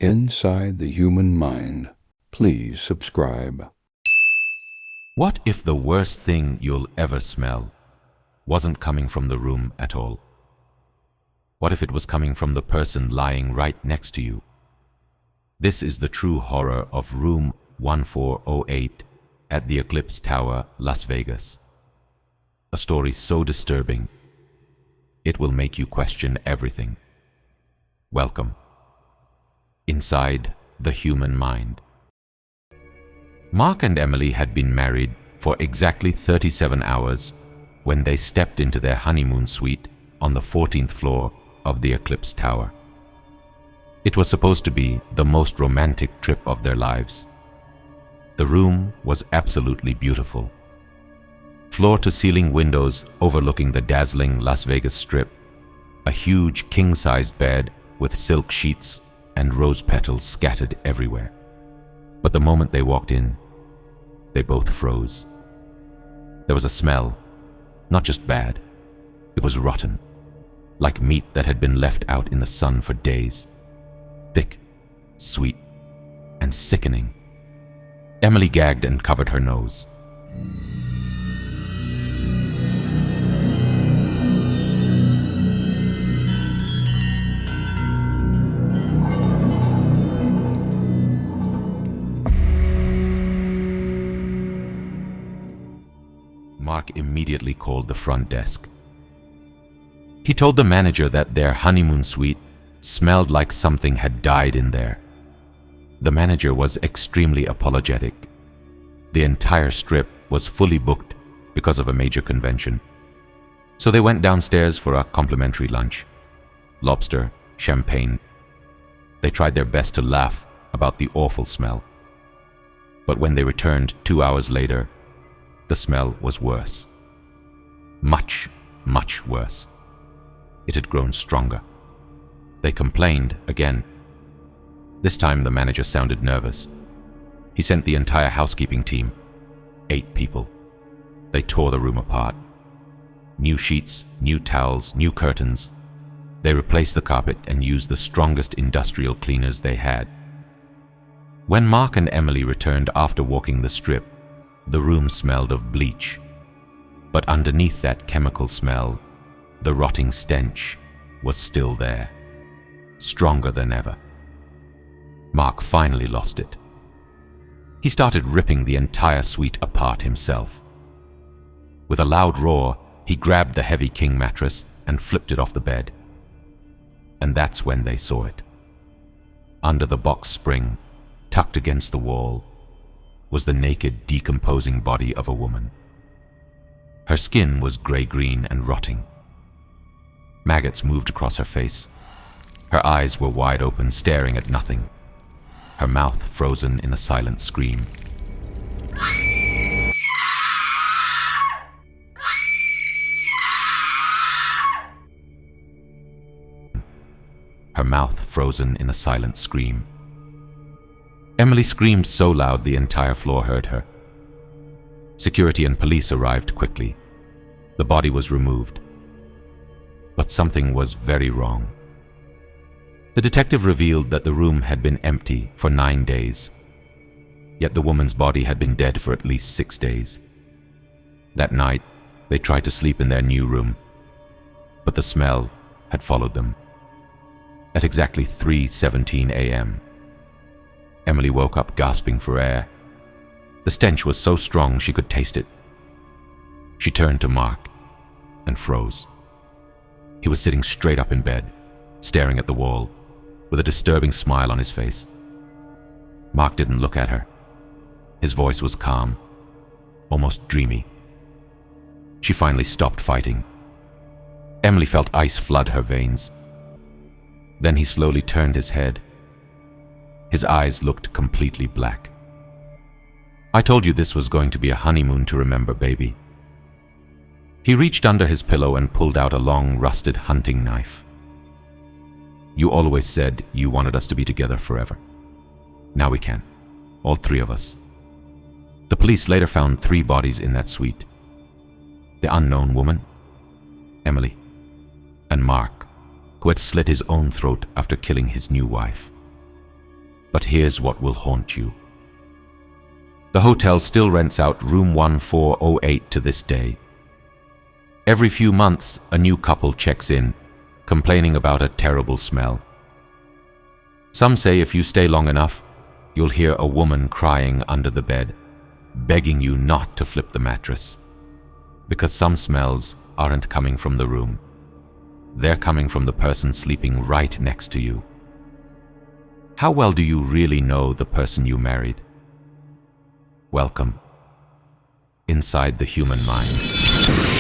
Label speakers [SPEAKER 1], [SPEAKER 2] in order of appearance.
[SPEAKER 1] Inside the Human Mind. Please subscribe.
[SPEAKER 2] What if the worst thing you'll ever smell wasn't coming from the room at all? What if it was coming from the person lying right next to you? This is the true horror of room 1408 at the Eclipse Tower, Las Vegas. A story so disturbing, it will make you question everything. Welcome. Inside the Human Mind. Mark and Emily had been married for exactly 37 hours when they stepped into their honeymoon suite on the 14th floor of the Eclipse Tower. It was supposed to be the most romantic trip of their lives. The room was absolutely beautiful. Floor-to-ceiling windows overlooking the dazzling Las Vegas Strip, a huge king-sized bed with silk sheets and rose petals scattered everywhere. But the moment they walked in, they both froze. There was a smell, not just bad, it was rotten, like meat that had been left out in the sun for days. Thick, sweet, and sickening. Emily gagged and covered her nose. Mark immediately called the front desk. He told the manager that their honeymoon suite smelled like something had died in there. The manager was extremely apologetic. The entire strip was fully booked because of a major convention. So they went downstairs for a complimentary lunch. Lobster, champagne. They tried their best to laugh about the awful smell. But when they returned 2 hours later, the smell was worse. Much, much worse. It had grown stronger. They complained again. This time the manager sounded nervous. He sent the entire housekeeping team, 8 people. They tore the room apart. New sheets, new towels, new curtains. They replaced the carpet and used the strongest industrial cleaners they had. When Mark and Emily returned after walking the strip, the room smelled of bleach. But underneath that chemical smell, the rotting stench was still there, stronger than ever. Mark finally lost it. He started ripping the entire suite apart himself. With a loud roar, he grabbed the heavy king mattress and flipped it off the bed. And that's when they saw it. Under the box spring, tucked against the wall, was the naked, decomposing body of a woman. Her skin was gray-green and rotting. Maggots moved across her face. Her eyes were wide open, staring at nothing. Her mouth frozen in a silent scream. Her mouth frozen in a silent scream. Emily screamed so loud the entire floor heard her. Security and police arrived quickly. The body was removed. But something was very wrong. The detective revealed that the room had been empty for 9 days. Yet the woman's body had been dead for at least 6 days. That night, they tried to sleep in their new room, but the smell had followed them. At exactly 3:17 a.m., Emily woke up gasping for air. The stench was so strong she could taste it. She turned to Mark and froze. He was sitting straight up in bed, staring at the wall, with a disturbing smile on his face. Mark didn't look at her. His voice was calm, almost dreamy. She finally stopped fighting. Emily felt ice flood her veins. Then he slowly turned his head. His eyes looked completely black. "I told you this was going to be a honeymoon to remember, baby." He reached under his pillow and pulled out a long, rusted hunting knife. "You always said you wanted us to be together forever. Now we can, all 3 of us." The police later found 3 bodies in that suite. The unknown woman, Emily, and Mark, who had slit his own throat after killing his new wife. But here's what will haunt you. The hotel still rents out room 1408 to this day. Every few months, a new couple checks in, complaining about a terrible smell. Some say if you stay long enough, you'll hear a woman crying under the bed, begging you not to flip the mattress. Because some smells aren't coming from the room. They're coming from the person sleeping right next to you. How well do you really know the person you married? Welcome inside the human mind.